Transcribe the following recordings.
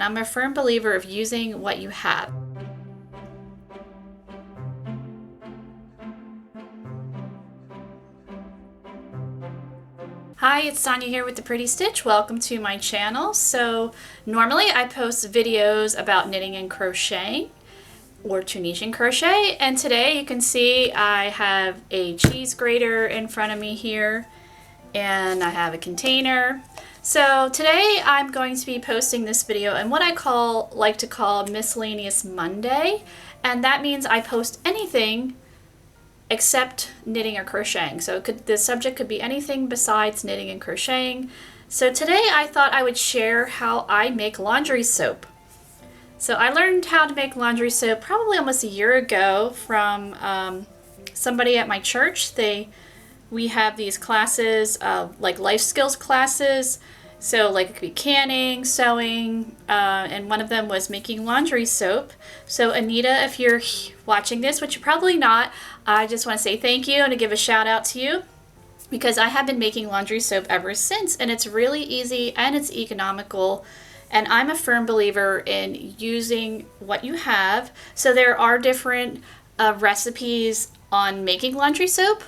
I'm a firm believer of using what you have. Hi, it's Sonia here with The Pretty Stitch. Welcome to my channel. So normally I post videos about knitting and crocheting or Tunisian crochet, and today you can see I have a cheese grater in front of me here and I have a container. So today I'm going to be posting this video in what I like to call Miscellaneous Monday, and that means I post anything except knitting or crocheting. So the subject could be anything besides knitting and crocheting. So today I thought I would share how I make laundry soap. So I learned how to make laundry soap probably almost a year ago from somebody at my church. We have these classes, like life skills classes. So like it could be canning, sewing, and one of them was making laundry soap. So Anita, if you're watching this, which you're probably not, I just want to say thank you and to give a shout out to you, because I have been making laundry soap ever since, and it's really easy and it's economical. And I'm a firm believer in using what you have. So there are different recipes on making laundry soap,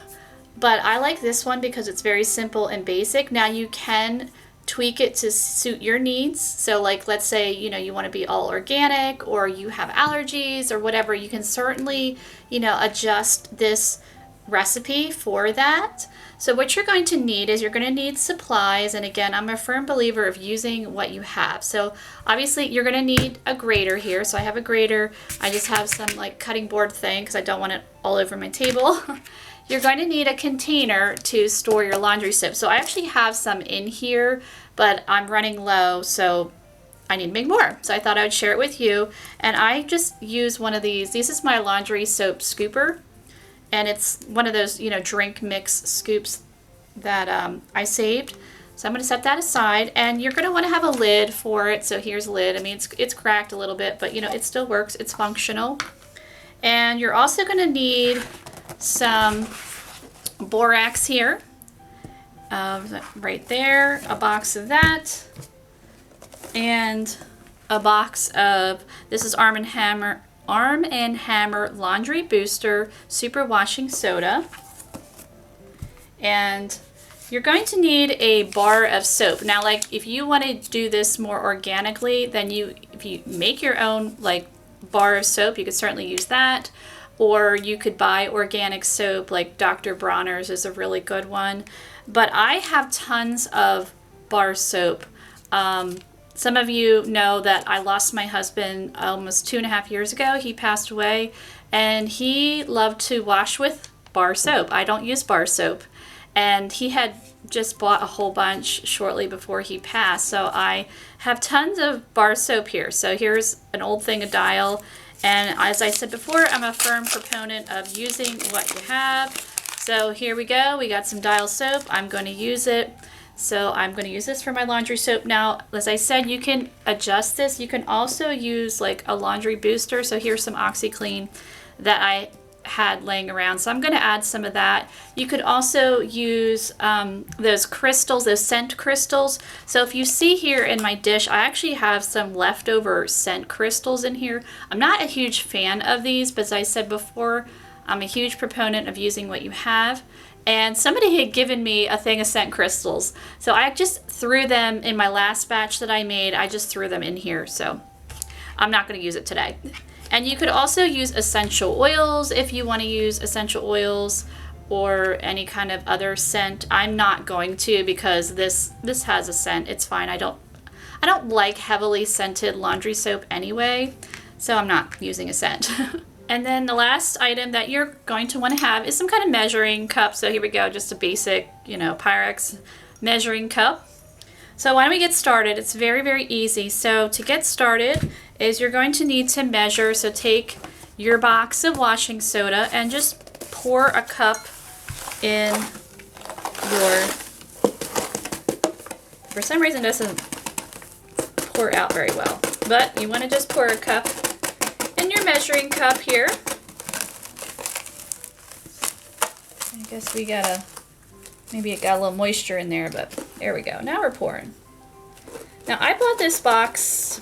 but I like this one because it's very simple and basic. Now you can tweak it to suit your needs. So like, let's say, you want to be all organic or you have allergies or whatever, you can certainly, adjust this recipe for that. So what you're going to need is you're going to need supplies. And again, I'm a firm believer of using what you have. So obviously you're going to need a grater here. So I have a grater. I just have some like cutting board thing because I don't want it all over my table. You're going to need a container to store your laundry soap. So I actually have some in here, but I'm running low, so I need to make more. So I thought I would share it with you. And I just use one of these. This is my laundry soap scooper. And it's one of those, drink mix scoops that I saved. So I'm going to set that aside. And you're going to want to have a lid for it. So here's a lid. I mean, it's cracked a little bit, but, it still works. It's functional. And you're also going to need some borax here, right there, a box of that, and a box of, this is Arm & Hammer Laundry Booster Super Washing Soda. And you're going to need a bar of soap. Now, like, if you want to do this more organically, then if you make your own like bar of soap, you could certainly use that. Or you could buy organic soap, like Dr. Bronner's is a really good one. But I have tons of bar soap. Some of you know that I lost my husband almost 2.5 years ago. He passed away, and he loved to wash with bar soap. I don't use bar soap. And he had just bought a whole bunch shortly before he passed. So I have tons of bar soap here. So here's an old thing, a dial. And as I said before, I'm a firm proponent of using what you have. So here we go. We got some dial soap. I'm going to use it. So I'm going to use this for my laundry soap. Now, as I said, you can adjust this. You can also use like a laundry booster. So here's some OxyClean that I had laying around. So I'm going to add some of that. You could also use those crystals, those scent crystals. So if you see here in my dish, I actually have some leftover scent crystals in here. I'm not a huge fan of these, but as I said before, I'm a huge proponent of using what you have. And somebody had given me a thing of scent crystals. So I just threw them in my last batch that I made. I just threw them in here. So I'm not going to use it today. And you could also use essential oils if you want to use essential oils or any kind of other scent. I'm not going to because this has a scent. It's fine. I don't like heavily scented laundry soap anyway, so I'm not using a scent. And then the last item that you're going to want to have is some kind of measuring cup. So here we go, just a basic, Pyrex measuring cup. So why don't we get started? It's very, very easy. So to get started is you're going to need to measure. So take your box of washing soda and just pour a cup in your, for some reason it doesn't pour out very well, but you want to just pour a cup in your measuring cup here. I guess maybe it got a little moisture in there, but there we go. Now we're pouring. Now I bought this box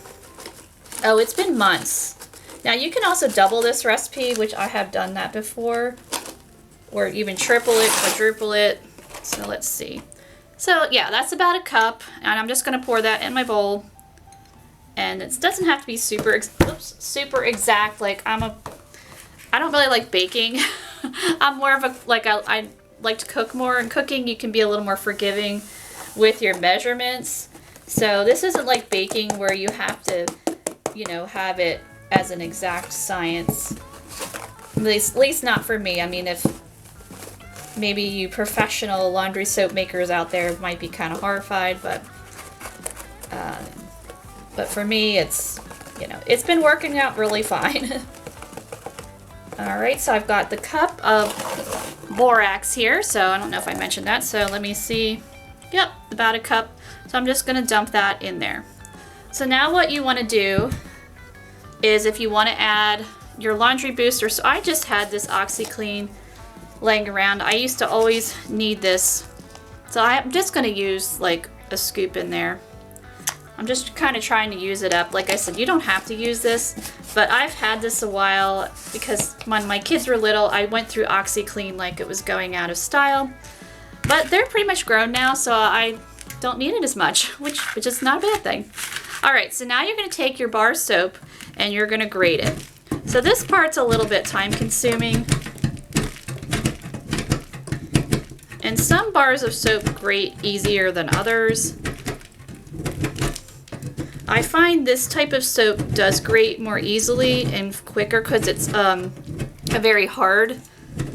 Oh, it's been months. Now you can also double this recipe, which I have done that before, or even triple it, quadruple it. So let's see. So yeah, that's about a cup, and I'm just gonna pour that in my bowl. And it doesn't have to be super exact. Like I don't really like baking. I'm more of a, I like to cook more, and cooking you can be a little more forgiving with your measurements. So this isn't like baking where you have to, you know, have it as an exact science. At least not for me. I mean, if maybe you professional laundry soap makers out there might be kind of horrified, but for me, it's, you know, it's been working out really fine. Alright, so I've got the cup of borax here, so I don't know if I mentioned that, so let me see. Yep, about a cup. So I'm just going to dump that in there. So now what you want to do is, if you want to add your laundry booster, so I just had this OxiClean laying around. I used to always need this, so I'm just going to use like a scoop in there. I'm just kind of trying to use it up. Like I said, you don't have to use this, but I've had this a while because when my kids were little, I went through OxiClean like it was going out of style. But they're pretty much grown now, so I don't need it as much, which is not a bad thing. All right, so now you're going to take your bar soap and you're going to grate it. So this part's a little bit time consuming. And some bars of soap grate easier than others. I find this type of soap does grate more easily and quicker because it's a very hard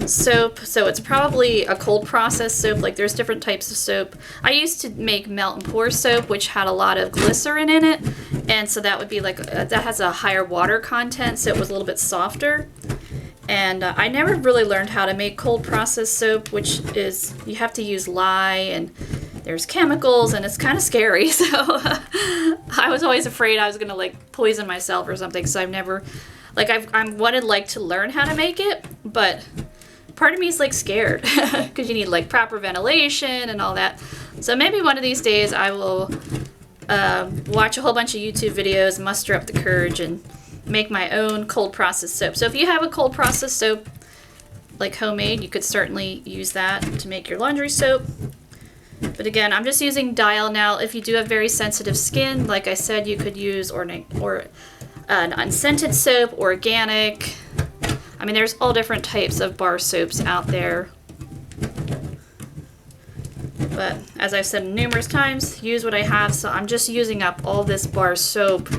soap, so it's probably a cold process soap. Like there's different types of soap. I used to make melt and pour soap, which had a lot of glycerin in it, and so that would be like, that has a higher water content, so it was a little bit softer. And I never really learned how to make cold process soap, which is, you have to use lye and there's chemicals and it's kind of scary. So I was always afraid I was gonna like poison myself or something. So I've never, like I wanted like to learn how to make it, but part of me is like scared because you need like proper ventilation and all that. So maybe one of these days I will watch a whole bunch of YouTube videos, muster up the courage, and make my own cold process soap. So if you have a cold process soap, like homemade, you could certainly use that to make your laundry soap. But again, I'm just using Dial now. If you do have very sensitive skin, like I said, you could use or an unscented soap, organic. I mean, there's all different types of bar soaps out there. But as I've said numerous times, use what I have. So I'm just using up all this bar soap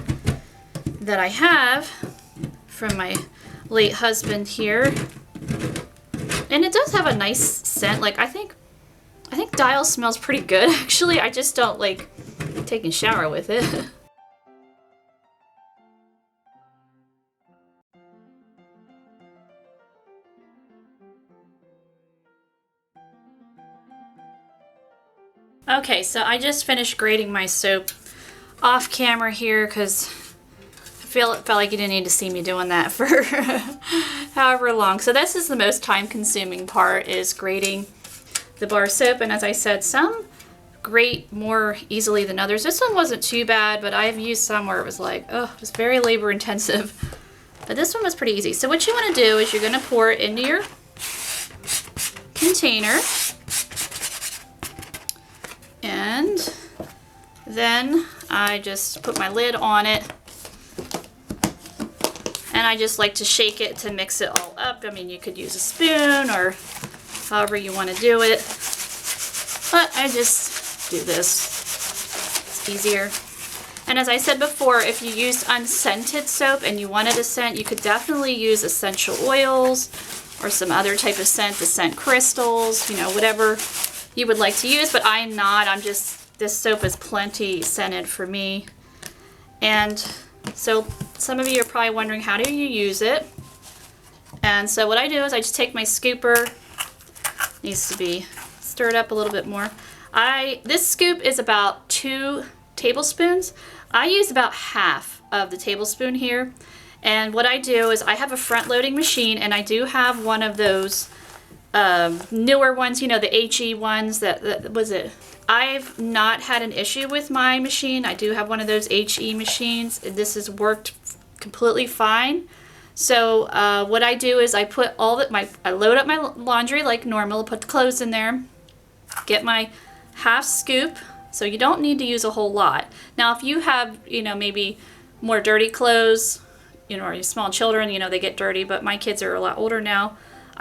that I have from my late husband here. And it does have a nice scent. Like I think Dial smells pretty good actually. I just don't like taking a shower with it. Okay, so I just finished grating my soap off camera here because it felt like you didn't need to see me doing that for however long. So this is the most time consuming part, is grating the bar soap. And as I said, some grate more easily than others. This one wasn't too bad, but I've used some where it was like, oh, it was very labor intensive. But this one was pretty easy. So what you want to do is you're going to pour it into your container. And then I just put my lid on it. And I just like to shake it to mix it all up. I mean, you could use a spoon or however you want to do it. But I just do this. It's easier. And as I said before, if you used unscented soap and you wanted a scent, you could definitely use essential oils or some other type of scent, the scent crystals, you know, whatever you would like to use. But I'm not. This soap is plenty scented for me. And so some of you are probably wondering, how do you use it? And so what I do is I just take my scooper. Needs to be stirred up a little bit more. This scoop is about 2 tablespoons. I use about half of the tablespoon here. And what I do is I have a front loading machine, and I do have one of those newer ones, you know, the HE ones that was it I've not had an issue with my machine. I do have one of those HE machines. This has worked completely fine. So what I do is I put I load up my laundry like normal, put the clothes in there, get my half scoop. So you don't need to use a whole lot. Now if you have, you know, maybe more dirty clothes, you know, or small children, you know, they get dirty, but my kids are a lot older now.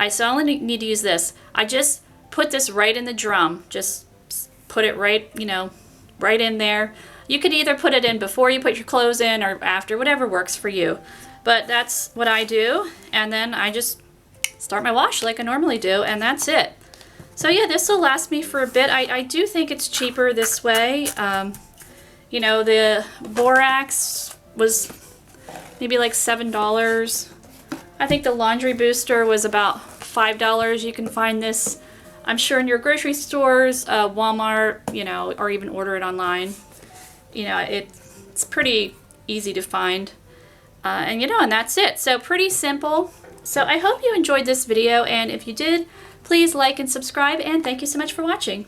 So I only need to use this. I just put this right in the drum. Just put it right, you know, right in there. You could either put it in before you put your clothes in or after, whatever works for you. But that's what I do, and then I just start my wash like I normally do, and that's it. So yeah, this will last me for a bit. I do think it's cheaper this way. You know, the Borax was maybe like $7. I think the Laundry Booster was about $5. You can find this, I'm sure, in your grocery stores, Walmart, you know, or even order it online. You know, it's pretty easy to find. And you know, and that's it. So pretty simple. So I hope you enjoyed this video, and if you did, please like and subscribe, and thank you so much for watching.